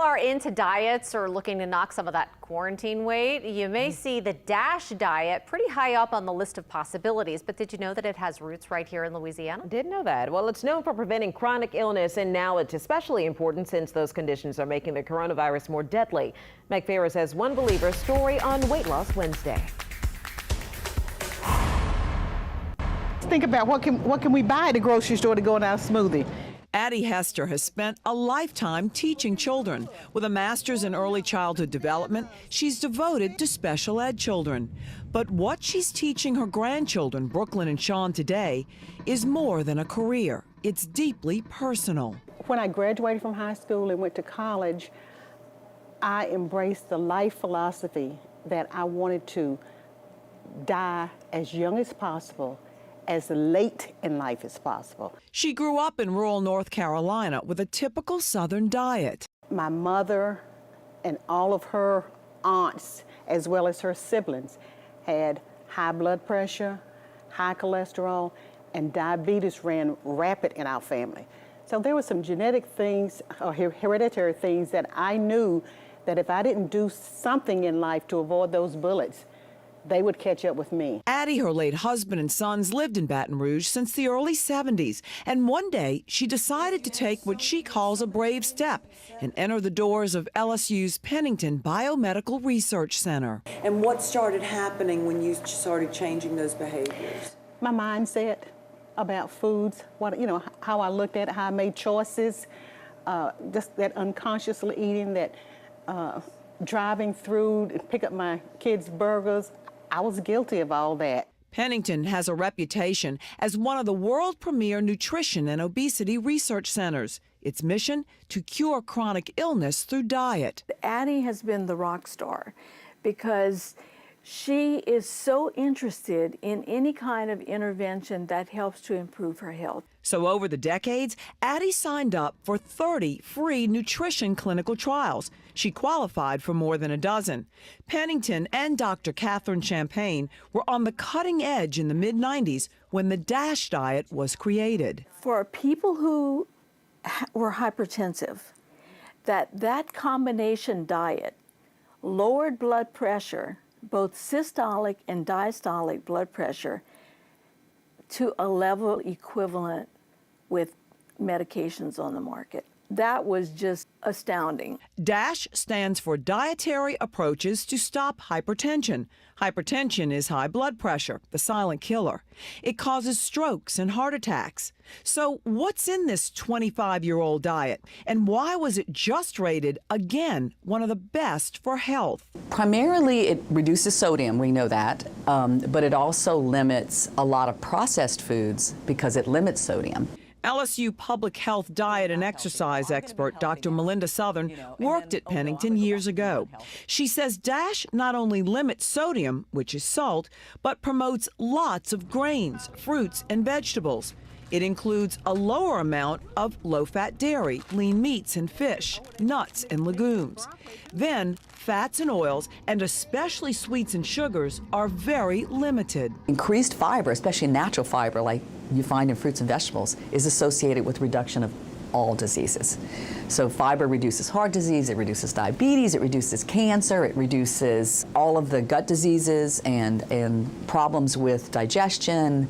are into diets or looking to knock some of that quarantine weight, you may see the DASH diet pretty high up on the list of possibilities. But did you know that it has roots right here in Louisiana? Didn't know that. Well, it's known for preventing chronic illness, and now it's especially important since those conditions are making the coronavirus more deadly. Meg Ferris has One Believer's story on Weight Loss Wednesday. Think about what can we buy at the grocery store to go in our smoothie. Addie Hester has spent a lifetime teaching children. With a master's in early childhood development, she's devoted to special ed children. But what she's teaching her grandchildren, Brooklyn and Sean, today is more than a career. It's deeply personal. When I graduated from high school and went to college, I embraced the life philosophy that I wanted to die as young as possible, as late in life as possible. She grew up in rural North Carolina with a typical Southern diet. My mother and all of her aunts, as well as her siblings, had high blood pressure, high cholesterol, and diabetes ran rapid in our family. So there were some genetic things, or hereditary things, that I knew that if I didn't do something in life to avoid those bullets, they would catch up with me. Addie, her late husband and sons lived in Baton Rouge since the early 70s. And one day she decided to take what she calls a brave step and enter the doors of LSU's Pennington Biomedical Research Center. And what started happening when you started changing those behaviors? My mindset about foods, how I looked at it, how I made choices, just that unconsciously eating, that driving through to pick up my kids' burgers. I was guilty of all that. Pennington has a reputation as one of the world premier nutrition and obesity research centers. Its mission, to cure chronic illness through diet. Addie has been the rock star because she is so interested in any kind of intervention that helps to improve her health. So over the decades, Addie signed up for 30 free nutrition clinical trials. She qualified for more than a dozen. Pennington and Dr. Catherine Champagne were on the cutting edge in the mid-90s when the DASH diet was created. For people who were hypertensive, that combination diet lowered blood pressure, both systolic and diastolic blood pressure, to a level equivalent with medications on the market. That was just astounding. DASH stands for Dietary Approaches to Stop Hypertension. Hypertension is high blood pressure, the silent killer. It causes strokes and heart attacks. So what's in this 25-year-old diet? And why was it just rated, again, one of the best for health? Primarily, it reduces sodium, we know that, but it also limits a lot of processed foods because it limits sodium. LSU public health diet and exercise expert Dr. Melinda Southern worked at Pennington years ago. She says DASH not only limits sodium, which is salt, but promotes lots of grains, fruits, and vegetables. It includes a lower amount of low-fat dairy, lean meats and fish, nuts and legumes. Then, fats and oils, and especially sweets and sugars, are very limited. Increased fiber, especially natural fiber like you find in fruits and vegetables, is associated with reduction of all diseases. So fiber reduces heart disease, it reduces diabetes, it reduces cancer, it reduces all of the gut diseases and problems with digestion.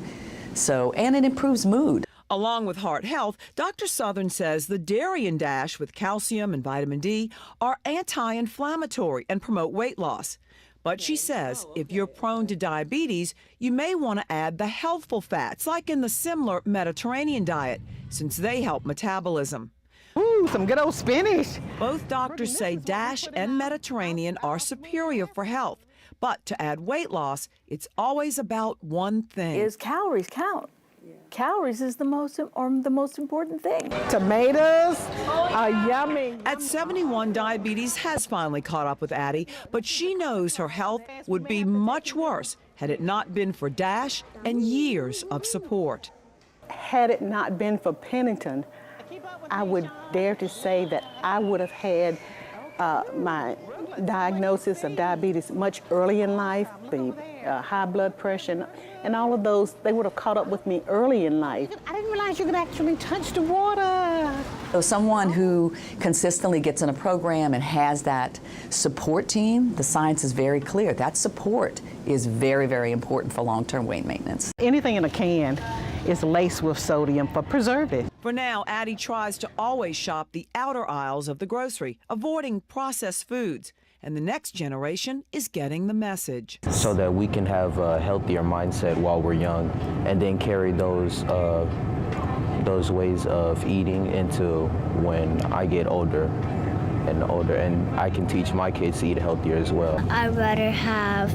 And it improves mood. Along with heart health, Dr. Southern says the dairy in DASH with calcium and vitamin D are anti-inflammatory and promote weight loss. But she says if you're prone to diabetes, you may want to add the healthful fats, like in the similar Mediterranean diet, since they help metabolism. Ooh, some good old spinach. Both doctors say DASH and Mediterranean are superior for health. But to add weight loss, it's always about one thing. Is calories count. Yeah. Calories is the most important thing. Tomatoes are yummy. At 71, diabetes has finally caught up with Addie, but she knows her health would be much worse had it not been for DASH and years of support. Had it not been for Pennington, I would dare to say that I would have had my diagnosis of diabetes much early in life, the high blood pressure, and all of those, they would have caught up with me early in life. I didn't realize you could actually touch the water. So someone who consistently gets in a program and has that support team, the science is very clear. That support is very, very important for long-term weight maintenance. Anything in a can is laced with sodium for preservative. For now, Addie tries to always shop the outer aisles of the grocery, avoiding processed foods. And the next generation is getting the message. So that we can have a healthier mindset while we're young, and then carry those ways of eating into when I get older, and I can teach my kids to eat healthier as well. I'd rather have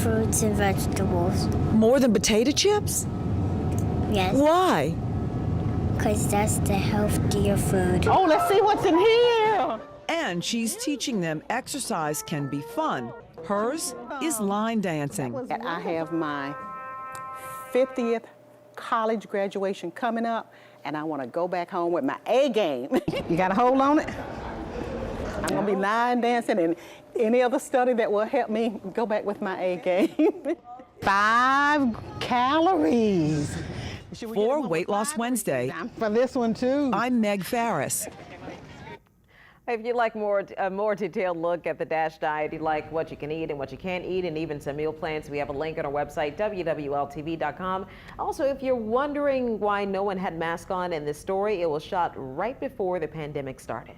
fruits and vegetables. More than potato chips? Yes. Why? Because that's the healthier food. Oh, let's see what's in here. And she's teaching them exercise can be fun. Hers is line dancing. I have my 50th college graduation coming up, and I want to go back home with my A game. You got to hold on it. I'm going to be line dancing and any other study that will help me go back with my A game. 5 calories. For Weight Loss Wednesday, For this one, too. I'm Meg Farris. If you'd like a more detailed look at the DASH diet, you'd like what you can eat and what you can't eat, and even some meal plans, we have a link on our website, wwltv.com. Also, if you're wondering why no one had masks on in this story, it was shot right before the pandemic started.